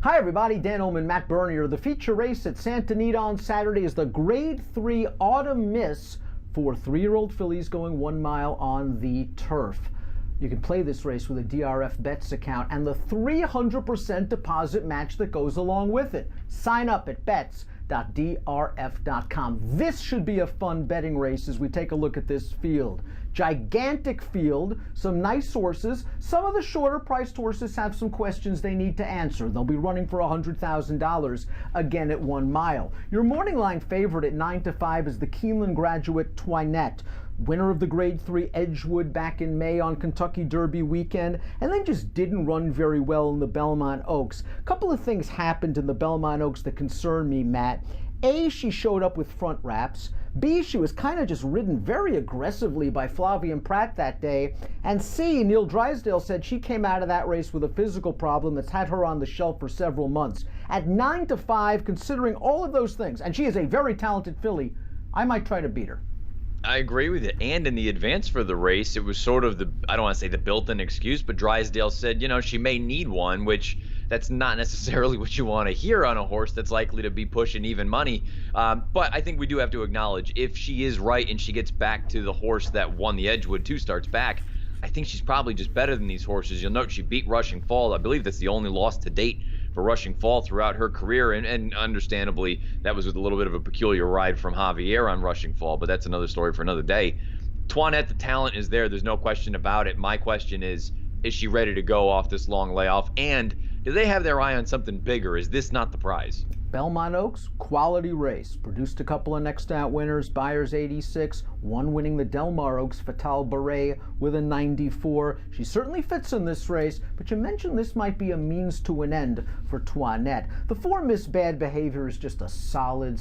Hi everybody, Dan Illman, Matt Bernier. The feature race at Santa Anita on Saturday is the Grade 3 Autumn Miss for 3-year-old fillies going 1 mile on the turf. You can play this race with a DRF Bets account and the 300% deposit match that goes along with it. Sign up at bets.drf.com. This should be a fun betting race as we take a look at this field. Gigantic field, some nice horses. Some of the shorter priced horses have some questions they need to answer. They'll be running for $100,000 again at 1 mile. Your morning line favorite at 9 to 5 is the Keeneland graduate Twinette, winner of the Grade 3 Edgewood back in May on Kentucky Derby weekend, and then just didn't run very well in the Belmont Oaks. A couple of things happened in the Belmont Oaks that concern me, Matt. A, she showed up with front wraps. B, she was kind of just ridden very aggressively by Flavian Pratt that day. And C, Neil Drysdale said she came out of that race with a physical problem that's had her on the shelf for several months. At 9 to 5, considering all of those things, and she is a very talented filly, I might try to beat her. I agree with you. And in the advance for the race, it was sort of the, I don't want to say the built-in excuse, but Drysdale said, she may need one, which that's not necessarily what you want to hear on a horse that's likely to be pushing even money. But I think we do have to acknowledge, if she is right and she gets back to the horse that won the Edgewood 2 starts back, I think she's probably just better than these horses. You'll note she beat Rushing Fall. I believe that's the only loss to date for Rushing Fall throughout her career, and understandably that was with a little bit of a peculiar ride from Javier on Rushing Fall, but that's another story for another day. Toinette, the talent is there's no question about it. My question is she ready to go off this long layoff, and do they have their eye on something bigger? Is this not the prize? Belmont Oaks, quality race. Produced a couple of next out winners, Byers 86, one winning the Del Mar Oaks, Fatal Beret with a 94. She certainly fits in this race, but you mentioned this might be a means to an end for Toinette. The 4 Miss Bad Behavior is just a solid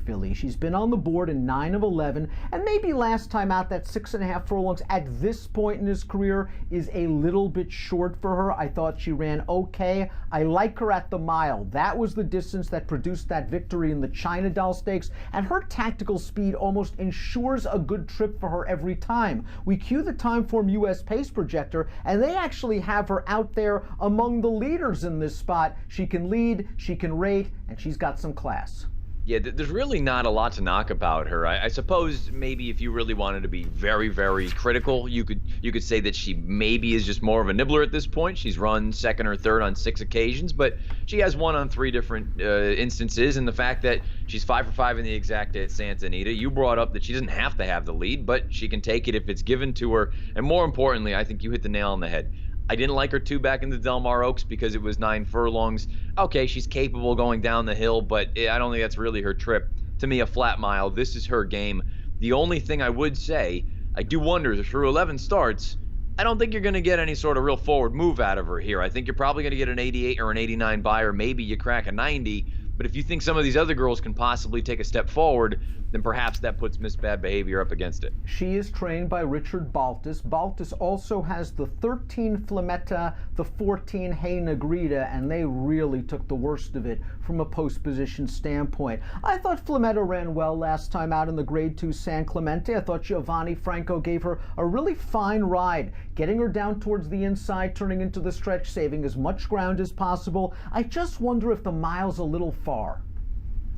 filly. She's been on the board in 9 of 11, and maybe last time out that 6.5 furlongs at this point in his career is a little bit short for her. I thought she ran okay. I like her at the mile. That was the distance that produced that victory in the China Doll Stakes, and her tactical speed almost ensures a good trip for her every time. We cue the Timeform US Pace Projector, and they actually have her out there among the leaders in this spot. She can lead, she can rate, and she's got some class. Yeah, there's really not a lot to knock about her. I suppose maybe if you really wanted to be very, very critical, you could say that she maybe is just more of a nibbler at this point. She's run second or third on 6 occasions, but she has won on 3 different instances, and the fact that she's 5 for 5 in the exacta at Santa Anita, you brought up that she doesn't have to have the lead, but she can take it if it's given to her, and more importantly, I think you hit the nail on the head. I didn't like her 2 back in the Del Mar Oaks because it was 9 furlongs. Okay, she's capable going down the hill, but I don't think that's really her trip. To me, a flat mile, this is her game. The only thing I would say, I do wonder if through 11 starts, I don't think you're going to get any sort of real forward move out of her here. I think you're probably going to get an 88 or an 89 by her. Maybe you crack a 90. But if you think some of these other girls can possibly take a step forward, then perhaps that puts Miss Bad Behavior up against it. She is trained by Richard Baltus. Baltus also has the 13 Flametta, the 14 Hey Negrita, and they really took the worst of it from a post position standpoint. I thought Flametta ran well last time out in the Grade 2 San Clemente. I thought Giovanni Franco gave her a really fine ride, getting her down towards the inside, turning into the stretch, saving as much ground as possible. I just wonder if the mile's a little far.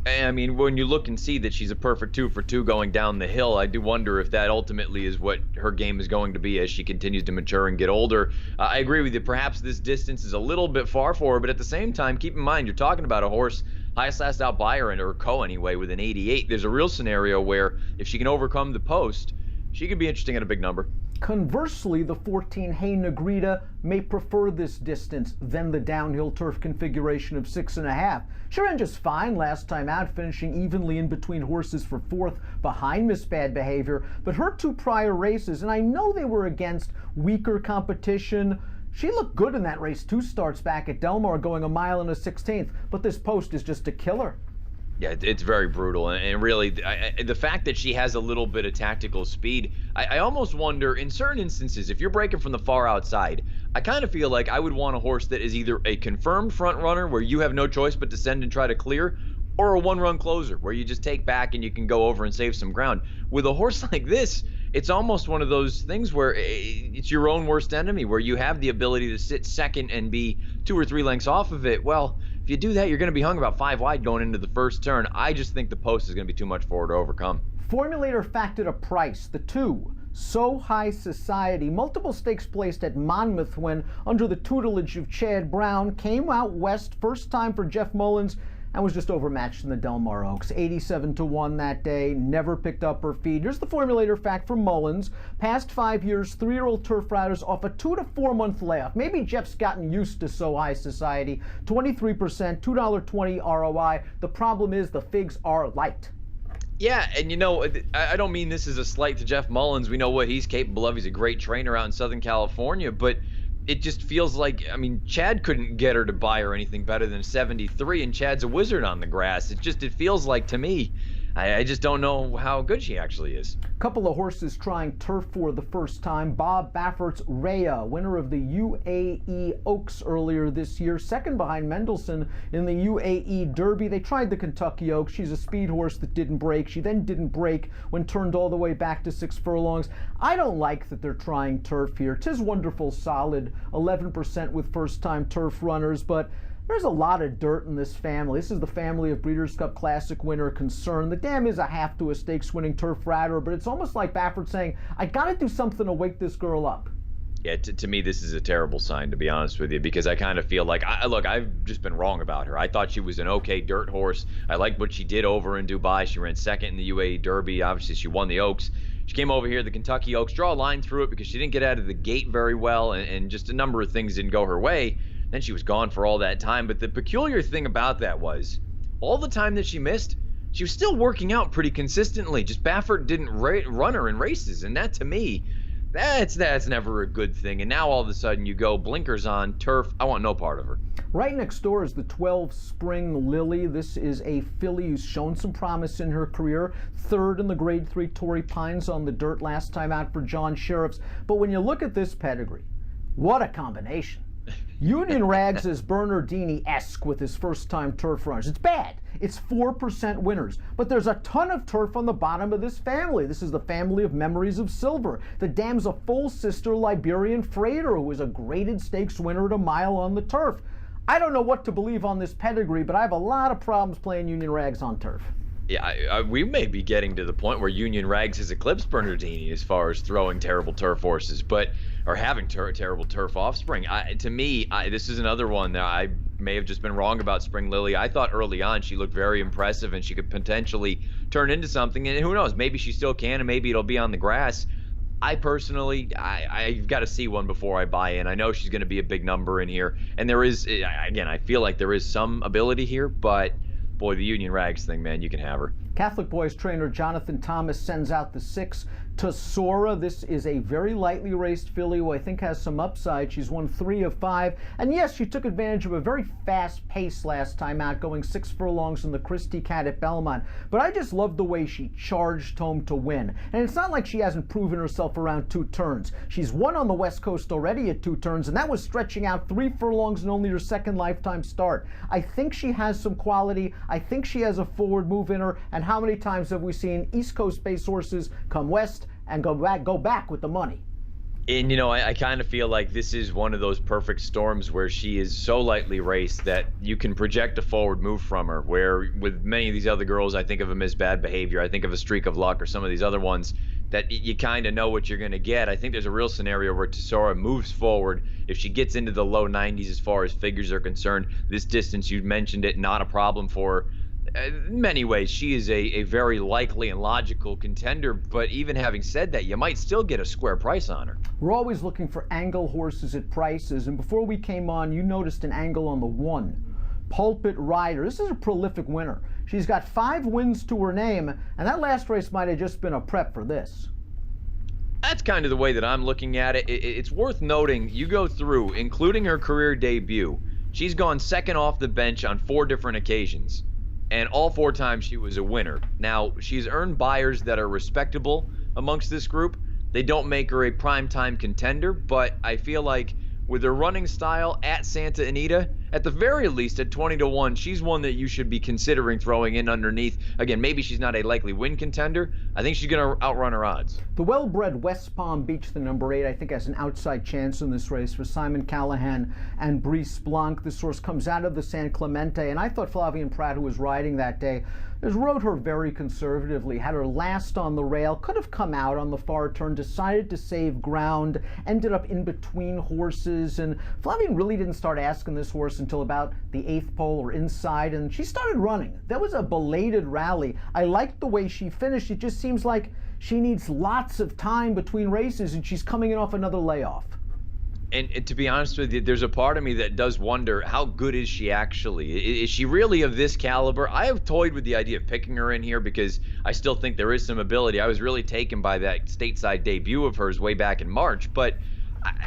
I mean, when you look and see that she's a perfect 2 for 2 going down the hill, I do wonder if that ultimately is what her game is going to be as she continues to mature and get older. I agree with you. Perhaps this distance is a little bit far for her, but at the same time, keep in mind, you're talking about a horse, highest last out buyer in her anyway, with an 88. There's a real scenario where if she can overcome the post, she could be interesting at a big number. Conversely, the 14 Hey Negrita may prefer this distance than the downhill turf configuration of 6.5. She ran just fine last time out, finishing evenly in between horses for 4th behind Miss Bad Behavior, but her 2 prior races, and I know they were against weaker competition, she looked good in that race 2 starts back at Del Mar, going 1 mile and a 16th, but this post is just a killer. Yeah, it's very brutal, and really, the fact that she has a little bit of tactical speed, I almost wonder, in certain instances, if you're breaking from the far outside, I kind of feel like I would want a horse that is either a confirmed front runner, where you have no choice but to send and try to clear, or a one-run closer, where you just take back and you can go over and save some ground. With a horse like this, it's almost one of those things where it's your own worst enemy, where you have the ability to sit second and be 2 or 3 lengths off of it. Well, if you do that, you're going to be hung about 5 wide going into the first turn. I just think the post is going to be too much for her to overcome. Formulator factored a price, the 2. So High Society, multiple stakes placed at Monmouth when, under the tutelage of Chad Brown, came out west, first time for Jeff Mullins, and was just overmatched in the Del Mar Oaks. 87-1 that day, never picked up her feed. Here's the formulator fact for Mullins. Past 5 years, 3-year-old turf riders off a 2 to 4 month layoff. Maybe Jeff's gotten used to So High Society. 23%, $2.20 ROI. The problem is the figs are light. Yeah, and I don't mean this as a slight to Jeff Mullins. We know what he's capable of. He's a great trainer out in Southern California, but it just feels like, Chad couldn't get her to buy her anything better than 73, and Chad's a wizard on the grass. It feels like, to me, I just don't know how good she actually is. Couple of horses trying turf for the first time. Bob Baffert's Rhea, winner of the UAE Oaks earlier this year, second behind Mendelssohn in the UAE Derby. They tried the Kentucky Oaks. She's a speed horse that didn't break. She then didn't break when turned all the way back to 6 furlongs. I don't like that they're trying turf here. 'Tis wonderful, solid, 11% with first-time turf runners, but there's a lot of dirt in this family. This is the family of Breeders' Cup Classic winner Concern. The dam is a half to a stakes winning turf rider, but it's almost like Baffert saying, I gotta do something to wake this girl up. Yeah, to me, this is a terrible sign, to be honest with you, because I kind of feel like, I've just been wrong about her. I thought she was an okay dirt horse. I liked what she did over in Dubai. She ran second in the UAE Derby. Obviously, she won the Oaks. She came over here, the Kentucky Oaks, draw a line through it because she didn't get out of the gate very well, and just a number of things didn't go her way. Then she was gone for all that time. But the peculiar thing about that was, all the time that she missed, she was still working out pretty consistently. Just Baffert didn't run her in races, and that, to me, that's never a good thing. And now all of a sudden you go blinkers on, turf. I want no part of her. Right next door is the 12 Spring Lillie. This is a filly who's shown some promise in her career. Third in the Grade 3 Torrey Pines on the dirt last time out for John Sheriffs. But when you look at this pedigree, what a combination. Union Rags is Bernardini-esque with his first-time turf runs. It's bad. It's 4% winners. But there's a ton of turf on the bottom of this family. This is the family of Memories of Silver. The dam's a full sister Liberian Freighter, who is a graded stakes winner at a mile on the turf. I don't know what to believe on this pedigree, but I have a lot of problems playing Union Rags on turf. Yeah, we may be getting to the point where Union Rags has eclipsed Bernardini as far as throwing terrible turf horses, or having terrible turf offspring. To me, this is another one that I may have just been wrong about Spring Lillie. I thought early on she looked very impressive and she could potentially turn into something, and who knows, maybe she still can, and maybe it'll be on the grass. I personally, I've got to see one before I buy in. I know she's going to be a big number in here, and there is, again, I feel like there is some ability here, but boy, the Union Rags thing, man, you can have her. Catholic boys trainer Jonathan Thomas sends out the 6 Tesora. This is a very lightly raced filly who I think has some upside. She's won 3 of 5. And yes, she took advantage of a very fast pace last time out, going 6 furlongs in the Christie Cat at Belmont. But I just love the way she charged home to win. And it's not like she hasn't proven herself around 2 turns. She's won on the West Coast already at 2 turns, and that was stretching out 3 furlongs in only her second lifetime start. I think she has some quality. I think she has a forward move in her. And how many times have we seen East Coast-based horses come west and go back with the money? And I kind of feel like this is one of those perfect storms where she is so lightly raced that you can project a forward move from her, where with many of these other girls, I think of them as bad behavior. I think of a streak of luck or some of these other ones that you kind of know what you're going to get. I think there's a real scenario where Tesora moves forward. If she gets into the low 90s as far as figures are concerned, this distance, you mentioned it, not a problem for her. In many ways, she is a very likely and logical contender, but even having said that, you might still get a square price on her. We're always looking for angle horses at prices, and before we came on, you noticed an angle on the 1. Pulpit Rider. This is a prolific winner. She's got 5 wins to her name, and that last race might have just been a prep for this. That's kind of the way that I'm looking at it. It's worth noting, you go through, including her career debut, she's gone second off the bench on 4 different occasions. And all 4 times she was a winner. Now, she's earned buyers that are respectable amongst this group. They don't make her a primetime contender, but I feel like with her running style at Santa Anita, at the very least at 20-1, she's one that you should be considering throwing in underneath. Again, maybe she's not a likely win contender. I think she's going to outrun her odds. The well-bred West Palm Beach, the number 8, I think has an outside chance in this race for Simon Callahan and Brice Blanc. This horse comes out of the San Clemente, and I thought Flavien Prat, who was riding that day, rode her very conservatively, had her last on the rail, could have come out on the far turn, decided to save ground, ended up in between horses, and Flavien really didn't start asking this horse until about the 8th pole or inside, and she started running. That was a belated rally. I liked the way she finished. It just seems like she needs lots of time between races, and she's coming in off another layoff. And to be honest with you, there's a part of me that does wonder, how good is she actually? Is she really of this caliber? I have toyed with the idea of picking her in here because I still think there is some ability. I was really taken by that stateside debut of hers way back in March, but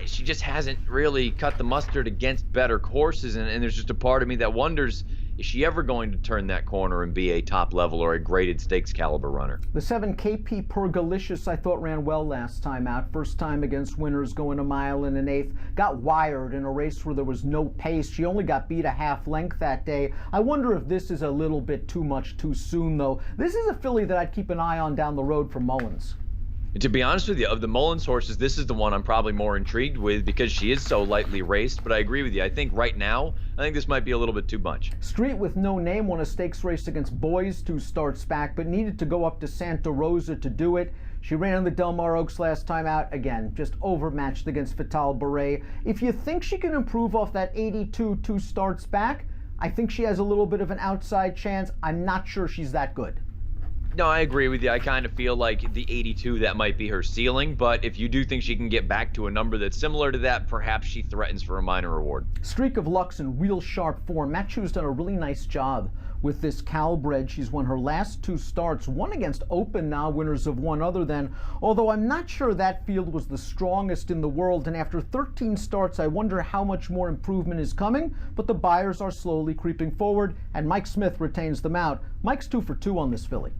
she just hasn't really cut the mustard against better horses, and there's just a part of me that wonders, is she ever going to turn that corner and be a top level or a graded stakes caliber runner? The 7 KP Pergalicious I thought ran well last time out. First time against winners, going a mile and an 1/8. Got wired in a race where there was no pace. She only got beat a half length that day. I wonder if this is a little bit too much too soon, though. This is a filly that I'd keep an eye on down the road for Mullins. To be honest with you, of the Mullins horses, this is the one I'm probably more intrigued with because she is so lightly raced, but I agree with you. I think right now, I think this might be a little bit too much. Street with No Name won a stakes race against Boys 2 starts back, but needed to go up to Santa Rosa to do it. She ran in the Del Mar Oaks last time out. Again, just overmatched against Fatal Beret. If you think she can improve off that 82 2 starts back, I think she has a little bit of an outside chance. I'm not sure she's that good. No, I agree with you. I kind of feel like the 82, that might be her ceiling, but if you do think she can get back to a number that's similar to that, perhaps she threatens for a minor reward. Streak of Luck's in real sharp form. Matt Chu's done a really nice job with this Calbred. She's won her last 2 starts, one against Open now, winners of one other than, although I'm not sure that field was the strongest in the world, and after 13 starts, I wonder how much more improvement is coming, but the buyers are slowly creeping forward, and Mike Smith retains them out. Mike's 2 for 2 on this filly.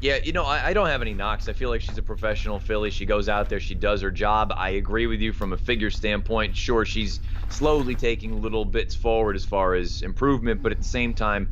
Yeah, you know, I don't have any knocks. I feel like she's a professional filly. She goes out there, she does her job. I agree with you from a figure standpoint. Sure, she's slowly taking little bits forward as far as improvement, but at the same time,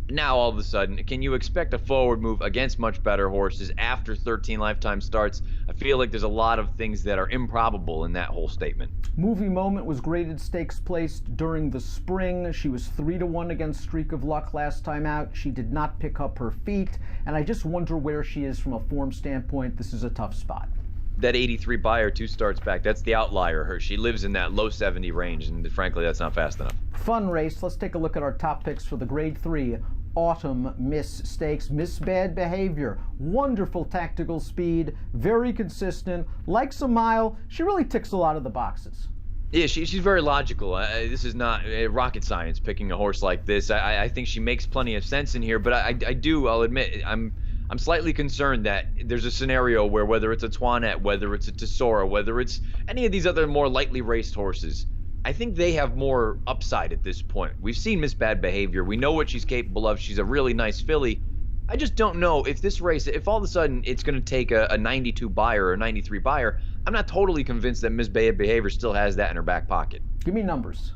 now all of a sudden, can you expect a forward move against much better horses after 13 lifetime starts? I feel like there's a lot of things that are improbable in that whole statement. Movie Moment was graded stakes placed during the spring. She was 3-1 against Streak of Luck last time out. She did not pick up her feet, and I just wonder where she is from a form standpoint. This is a tough spot. That 83 buyer 2 starts back, that's the outlier. She lives in that low 70 range, and frankly, that's not fast enough. Fun race. Let's take a look at our top picks for the Grade 3 Autumn Miss Stakes. Miss Bad Behavior, wonderful tactical speed, very consistent, likes a mile. She really ticks a lot of the boxes. Yeah, she's very logical. This is not rocket science picking a horse like this. I think she makes plenty of sense in here, but I'll admit, I'm slightly concerned that there's a scenario where whether it's a Toinette, whether it's a Tesora, whether it's any of these other more lightly raced horses, I think they have more upside at this point. We've seen Miss Bad Behavior. We know what she's capable of. She's a really nice filly. I just don't know if this race, if all of a sudden it's going to take a 92 buyer or a 93 buyer, I'm not totally convinced that Miss Bad Behavior still has that in her back pocket. Give me numbers.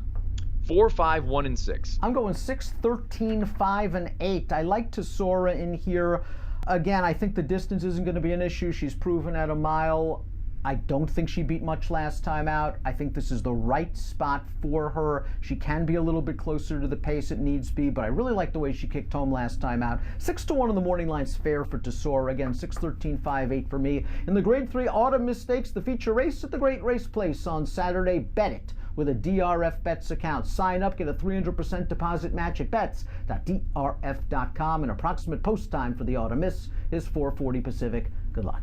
4, 5, 1, and 6. I'm going 6, 13, 5, and 8. I like Tesora in here. Again, I think the distance isn't going to be an issue. She's proven at a mile. I don't think she beat much last time out. I think this is the right spot for her. She can be a little bit closer to the pace it needs be, but I really like the way she kicked home last time out. 6-1 on the morning line's fair for Tesora. Again, 6, 13, 5, 8 for me. In the Grade 3 Autumn Mistakes, the feature race at the Great Race Place on Saturday. Bet it with a DRF Bets account. Sign up, get a 300% deposit match at bets.drf.com. An approximate post time for the Autumn Miss is 4:40 Pacific. Good luck.